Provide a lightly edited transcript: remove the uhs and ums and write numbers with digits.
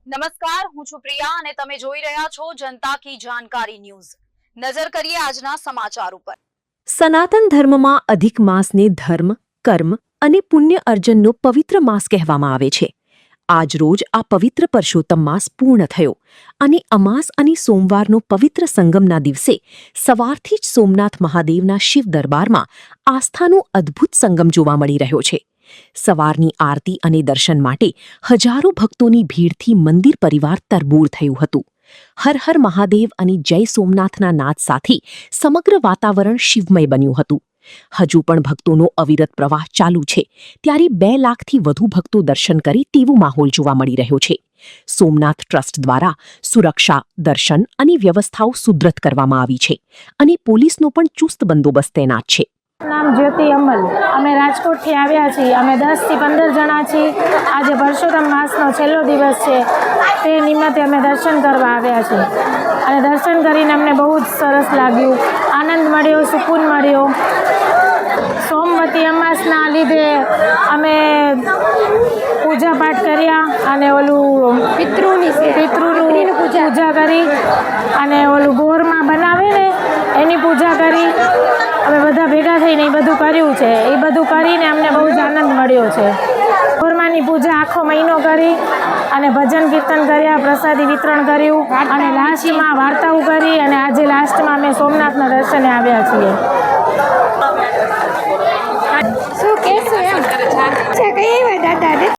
નમસ્કાર, હું છું પ્રિયા અને તમે જોઈ રહ્યા છો જનતા કી જાણકારી ન્યૂઝ। નજર કરીએ આજના સમાચાર ઉપર। સનાતન ધર્મમાં અધિક માસને ધર્મ, કર્મ અને પુણ્ય અર્જનનો પવિત્ર માસ કહેવામાં આવે છે। આજ રોજ આ પવિત્ર પરસોત્તમ માસ પૂર્ણ થયો અને અમાસ અને સોમવારનો પવિત્ર સંગમના દિવસે સવારથી જ સોમનાથ મહાદેવના શિવ દરબારમાં આસ્થાનો અદ્ભુત સંગમ જોવા મળી રહ્યો છે। સવારની આરતી અને દર્શન માટે હજારો ભક્તોની ભીડથી મંદિર પરિવાર તરબોળ થયું હતું। હર હર મહાદેવ અને જય સોમનાથના નાદ સાથે સમગ્ર વાતાવરણ શિવમય બન્યું હતું। હજુ પણ ભક્તોનો અવિરત પ્રવાહ ચાલુ છે ત્યારે 2 લાખથી વધુ ભક્તો દર્શન કરે તેવો માહોલ જોવા મળી રહ્યો છે। સોમનાથ ટ્રસ્ટ દ્વારા સુરક્ષા, દર્શન અને વ્યવસ્થાઓ સુદ્રઢ કરવામાં આવી છે અને પોલીસનો પણ ચુસ્ત બંદોબસ્ત તૈનાત છે। નામ જ્યોતિ અમલ। અમે રાજકોટથી આવ્યા છીએ। અમે 10 થી 15 જણા છીએ। આજે પરસોત્તમ માસનો છેલ્લો દિવસ છે તે નિમિત્તે અમે દર્શન કરવા આવ્યા છીએ અને દર્શન કરીને અમને બહુ જ સરસ લાગ્યું, આનંદ મળ્યો, સુકૂન મળ્યો। સોમવતી અમાસના લીધે અમે પૂજા પાઠ કર્યા અને ઓલું પિતૃનું પૂજા કરી અને ઓલું ગોરમાં બનાવે ને એની પૂજા કરી। અમે બધા ભેગા થઈને એ બધું કર્યું છે। એ બધું કરીને અમને બહુ જ આનંદ મળ્યો છે। ગોરમાની પૂજા આખો મહિનો કરી અને ભજન કીર્તન કર્યા, પ્રસાદી વિતરણ કર્યું અને લાસ્ટમાં વાર્તાઓ કરી અને આજે લાસ્ટમાં અમે સોમનાથના દર્શને આવ્યા છીએ। શું કહેશું એમ છે કઈ દાદા નથી